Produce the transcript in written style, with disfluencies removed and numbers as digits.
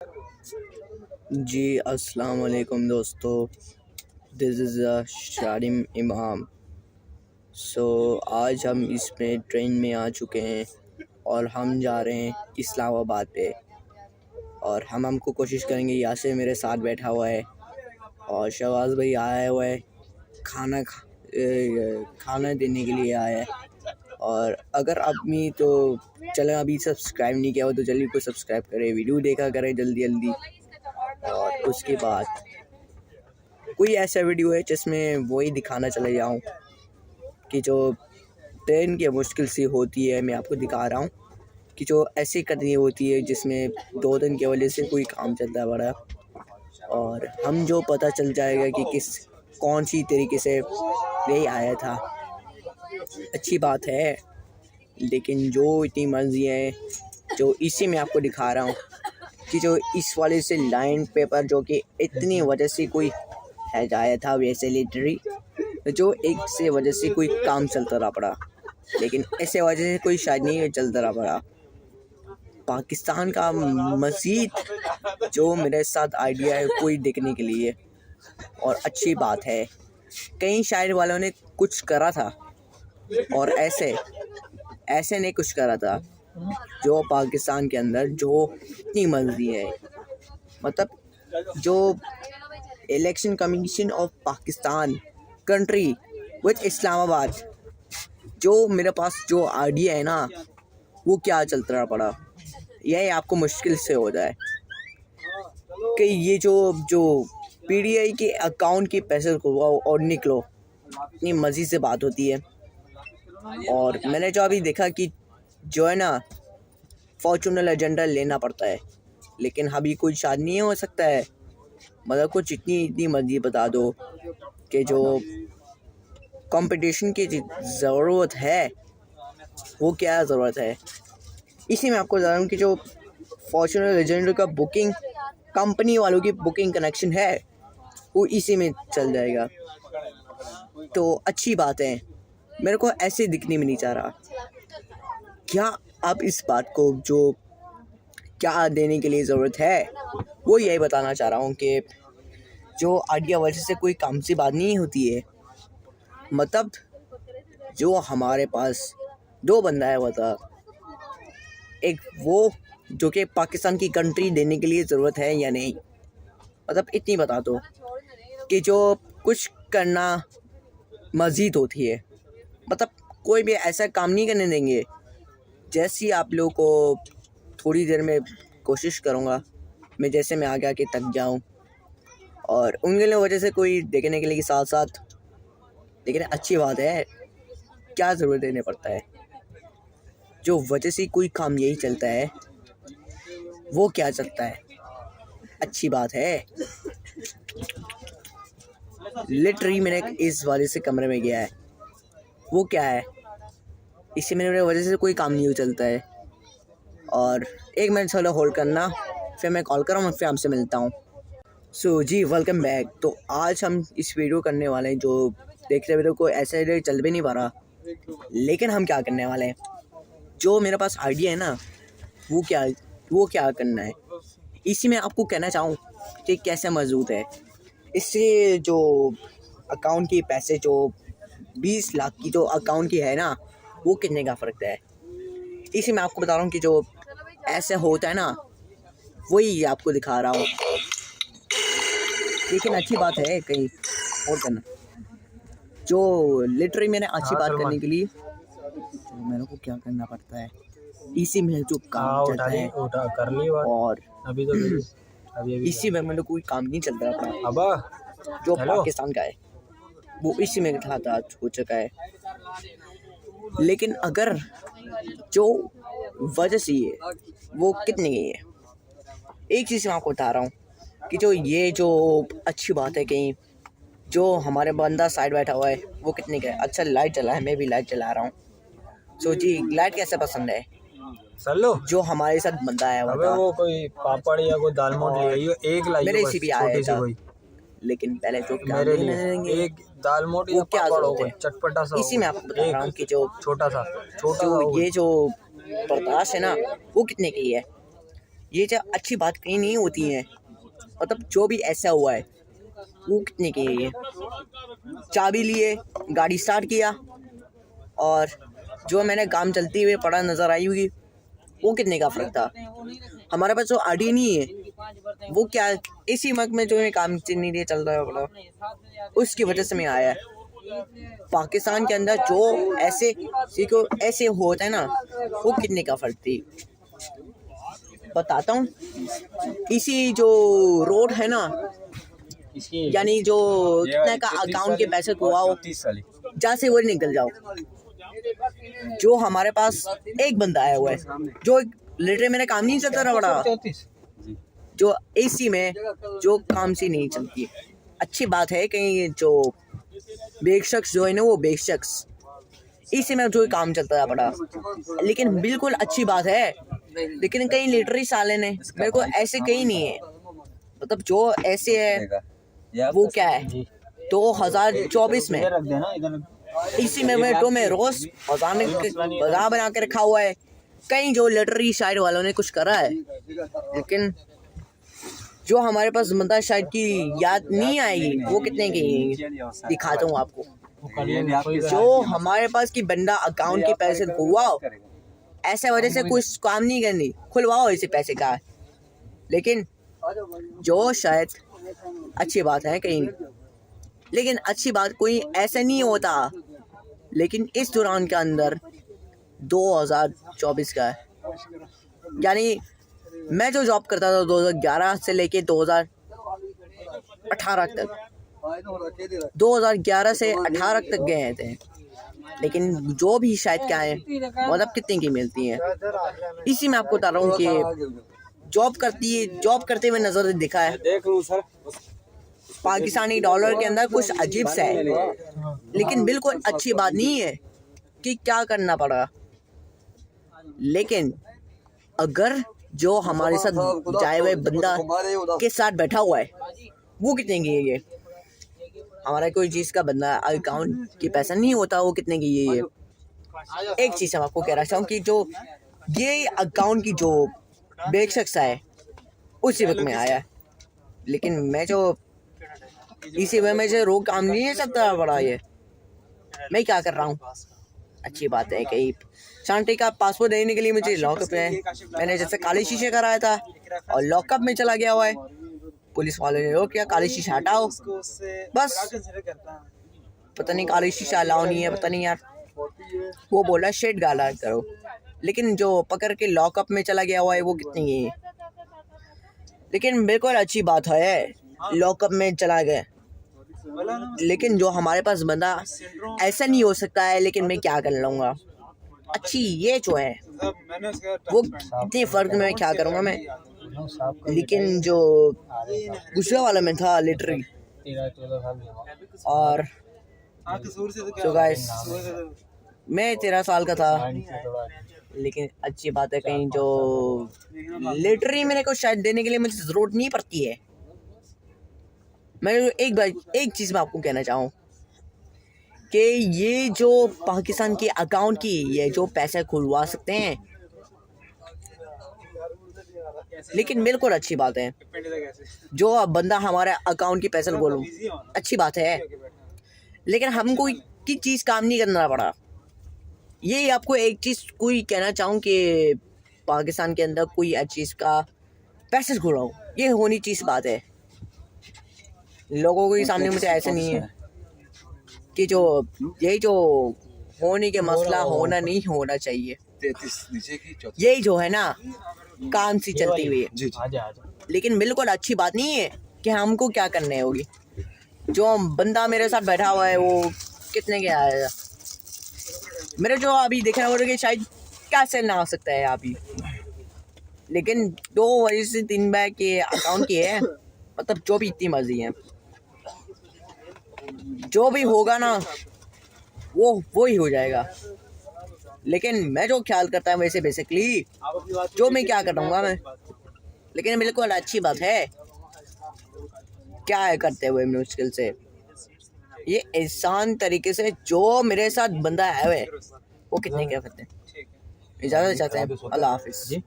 जी अस्सलाम वालेकुम दोस्तों, दिस इज़ शारिम इमाम। आज हम इसमें ट्रेन में आ चुके हैं और हम जा रहे हैं इस्लामाबाद पे। और हमको कोशिश करेंगे। यासिर मेरे साथ बैठा हुआ है और शहबाज भाई आया हुआ है खाना देने के लिए आया है। और अगर आपने तो चलें अभी सब्सक्राइब नहीं किया हो तो जल्दी को सब्सक्राइब करें, वीडियो देखा करें जल्दी जल्दी। और उसके बाद कोई ऐसा वीडियो है जिसमें वही दिखाना चले जाऊँ कि जो ट्रेन की मुश्किल सी होती है, मैं आपको दिखा रहा हूँ कि जो ऐसी कथनी होती है जिसमें 2 दिन की वजह से कोई काम चलता है बड़ा। और हम जो पता चल जाएगा कि कौन सी तरीके से नहीं आया था। अच्छी बात है, लेकिन जो इतनी मर्जी है जो इसी में आपको दिखा रहा हूँ कि जो इस वाले से लाइन पेपर जो कि इतनी वजह से कोई है आया था वैसे जो एक से वजह से कोई काम चलता रहा पड़ा, लेकिन ऐसे वजह से कोई शायद नहीं चलता रहा पड़ा। पाकिस्तान का मज़ीद जो मेरे साथ आइडिया है कोई देखने के लिए। और अच्छी बात है, कई शायर वालों ने कुछ करा था और ऐसे नहीं कुछ करा था जो पाकिस्तान के अंदर जो इतनी मर्जी है। मतलब जो election commission of Pakistan country with Islamabad, जो मेरे पास जो आइडिया है ना वो क्या चलता रहा पड़ा, यही आपको मुश्किल से हो जाए कि ये जो पीडीआई के अकाउंट के पैसे खुलवाओ और निकलो, इतनी मज़े से बात होती है। और मैंने जो अभी देखा कि जो है ना फॉर्चूनर एजेंडा लेना पड़ता है, लेकिन अभी कोई शायद नहीं हो सकता है। मतलब कुछ इतनी मर्जी बता दो कि जो कंपटीशन की ज़रूरत है वो क्या ज़रूरत है। इसी में आपको बता रहा हूँ कि जो फॉर्चूनर एजेंडा का बुकिंग कंपनी वालों की बुकिंग कनेक्शन है वो इसी में चल जाएगा। तो अच्छी बात है, मेरे को ऐसे दिखने में नहीं चाह रहा। क्या आप इस बात को जो क्या देने के लिए ज़रूरत है वो यही बताना चाह रहा हूँ कि जो आइडिया वजह से कोई काम सी बात नहीं होती है। मतलब जो हमारे पास 2 बंदा है, बता एक वो जो कि पाकिस्तान की कंट्री देने के लिए ज़रूरत है या नहीं। मतलब इतनी बता दो कि जो कुछ करना मज़ीद होती है। मतलब कोई भी ऐसा काम नहीं करने देंगे। जैसी आप लोगों को थोड़ी देर में कोशिश करूँगा मैं जैसे मैं आगे आके तक जाऊँ और उनके लिए वजह से कोई देखने के लिए साथ साथ। लेकिन अच्छी बात है, क्या ज़रूरत देने पड़ता है, जो वजह से कोई काम यही चलता है वो क्या चलता है। अच्छी बात है। लिटरली मैंने इस वाले से कमरे में गया है, वो क्या है, इसी मेरे वजह से कोई काम नहीं चलता है। और एक मिनट चलो होल्ड करना, फिर मैं कॉल कर रहा हूँ, फिर आपसे मिलता हूँ। जी वेलकम बैक। तो आज हम इस वीडियो करने वाले हैं जो देखते वीडियो को ऐसे चल भी नहीं पा रहा, लेकिन हम क्या करने वाले हैं, जो मेरे पास आइडिया है ना वो क्या करना है। इसी में आपको कहना चाहूँ कि कैसे मौजूद है। इससे जो अकाउंट के पैसे जो 20 लाख की जो अकाउंट की है ना वो कितने का फ़र्क है। इसी में आपको बता रहा हूँ कि जो ऐसे होता है ना वही आपको दिखा रहा हूँ। लेकिन अच्छी बात है कहीं और करना, जो लिटरली मैंने अच्छी बात करने के लिए तो मेरे को क्या करना पड़ता है। इसी में जो काम चलता है कर ली बात। और अभी तो अभी इसी में मतलब कोई काम नहीं चल रहा अपना अबा जो पाकिस्तान का है वो इसी में खाता हो चुका है। लेकिन अगर जो वजह से है वो कितनी गई है, एक चीज़ मैं आपको बता रहा हूँ कि जो ये जो अच्छी बात है कहीं जो हमारे बंदा साइड बैठा हुआ है वो कितने का है। अच्छा लाइट जला है, मैं भी लाइट जला रहा हूँ। जी लाइट कैसे पसंद है चलो जो जो हमारे साथ बंदा है वो कोई पापड़ या कोई दाल मोट ले आई हो, एक लाई मेरे हो इसी बस, भी आया छोटी सी था। कोई लेकिन पहले जो मेरे लिए एक दाल मोट वो या क्या पापड़ हो जरूरत कोई है। चटपटा सा इसी में आपको बता रहा हूँ कि जो छोटा सा ये जो बर्दाश्त है ना वो कितने की है। ये जो अच्छी बात कहीं नहीं होती है, मतलब जो भी ऐसा हुआ है वो कितने की है। ये चाबी लिए, गाड़ी स्टार्ट किया, और जो मैंने काम चलती हुए पड़ा नज़र आई हुई वो कितने का फ़र्क था। हमारे पास जो आईडी नहीं है वो क्या इसी वक्त में जो है काम नहीं लिए चल रहा है बड़ा, उसकी वजह से मैं आया है। पाकिस्तान के अंदर जो ऐसे सीखो ऐसे होता है ना, वो कितने का फ़र्क थी बताता हूँ। इसी जो रोड है ना, यानी जो कितने का अकाउंट के पैसे खुआओ, जहाँ से वो निकल जाओ। जो हमारे पास एक बंदा आया हुआ है जो लिटरली मेरा काम नहीं चलता रहा बड़ा, जो एसी में जो काम सी नहीं चलती। अच्छी बात है कहीं जो बेशख्स जो है ना, वो बेशख्स इसी में जो काम चलता है बड़ा, लेकिन बिल्कुल अच्छी बात है। लेकिन कहीं लिटरली साले ने मेरे को ऐसे कहीं नहीं है, मतलब जो ऐसे है वो क्या है 2024 में इसी में मैं रोज बाजार बना के रखा हुआ है। कहीं जो लिटरली शायद वालों ने कुछ करा है, लेकिन जो हमारे पास बंदा शायद की याद नहीं आएगी वो कितने की दिखाता हूँ आपको। जो हमारे पास की बंदा अकाउंट के पैसे खुलवाओ, ऐसे वजह से कुछ काम नहीं करनी, खुलवाओ इसे पैसे का। लेकिन जो शायद अच्छी बात है कहीं, लेकिन अच्छी बात कोई ऐसा नहीं होता। लेकिन इस दौरान के अंदर 2024 का है, यानी मैं जो जॉब करता था 2011 से लेके 2018 तक, 2011 से 18 तक गए थे। लेकिन जो भी शायद क्या है मतलब कितने की मिलती हैं, इसी में आपको बता रहा हूँ कि जॉब करते हुए नजर दिखा है। पाकिस्तानी डॉलर के अंदर कुछ अजीब सा है, लेकिन बिल्कुल अच्छी बात नहीं है कि क्या करना पड़ा। लेकिन अगर जो हमारे साथ जाए हुए बंदा के साथ बैठा हुआ है वो कितने की है, ये हमारा कोई चीज़ का बंदा अकाउंट की पैसा नहीं होता, वो कितने की है। ये एक चीज़ हम आपको कह रहा चाहूँ कि जो ये अकाउंट की जो बेशख्स है उसी वक्त में आया है, लेकिन मैं जो इसी में मुझे रोक काम नहीं है सकता बड़ा। ये मैं क्या कर रहा हूँ, अच्छी बात है कहीं शांति का पासपोर्ट देने के लिए मुझे लॉकअप है। मैंने जैसे काले शीशे कराया था और लॉकअप में चला गया हुआ है। पुलिस वाले ने रोक किया, काले शीशा हटाओ, बस पता नहीं काले शीशा अलाउ नहीं है, पता नहीं यार। वो बोला शेड गाला करो, लेकिन जो पकड़ के लॉकअप में चला गया हुआ है वो कितनी है। लेकिन बिल्कुल अच्छी बात है लॉकअप में चला गया, लेकिन जो हमारे पास बंदा ऐसा नहीं हो सकता है। लेकिन मैं क्या कर लूँगा, अच्छी ये जो है वो इतने फर्क में क्या करूँगा मैं। लेकिन जो गुस्सा वाला में था लिटरली, और तो गाइस मैं 13 साल का था। लेकिन अच्छी बात है कहीं जो लिटरली मेरे को शायद देने के लिए मुझे ज़रूरत नहीं पड़ती है। मैं एक चीज़ मैं आपको कहना चाहूँ कि ये जो पाकिस्तान के अकाउंट की ये जो पैसे खुलवा सकते हैं, लेकिन बिल्कुल अच्छी बात है जो बंदा हमारे अकाउंट की पैसे खोलूँ, अच्छी बात है। लेकिन हमको की चीज़ काम नहीं करना पड़ा। ये आपको एक चीज़ कोई कहना चाहूँ कि पाकिस्तान के अंदर कोई चीज़ का पैसे खुलाओ, ये होनी चीज़ बात है। लोगों के सामने मुझे ऐसा नहीं है कि जो यही जो होने के मसला होना नहीं होना चाहिए, यही जो है ना काम सी चलती हुई है। लेकिन बिल्कुल अच्छी बात नहीं है कि हमको क्या करने होगी। जो बंदा मेरे साथ बैठा हुआ है वो कितने के आएगा, मेरे जो अभी देखना हो रहा है शायद कैसे ना हो सकता है अभी। लेकिन 2 बजे से 3 बजे के अकाउंट की है, मतलब जो भी इतनी मर्जी है, जो भी होगा ना वो ही हो जाएगा। लेकिन मैं जो ख्याल करता है वैसे बेसिकली जो मैं क्या करूँगा मैं, लेकिन बिल्कुल अच्छी बात है क्या है करते हुए मुश्किल से ये आसान तरीके से जो मेरे साथ बंदा है वे वो कितने क्या करते हैं। इजाज़त चाहते हैं, अल्लाह हाफिज़ जी।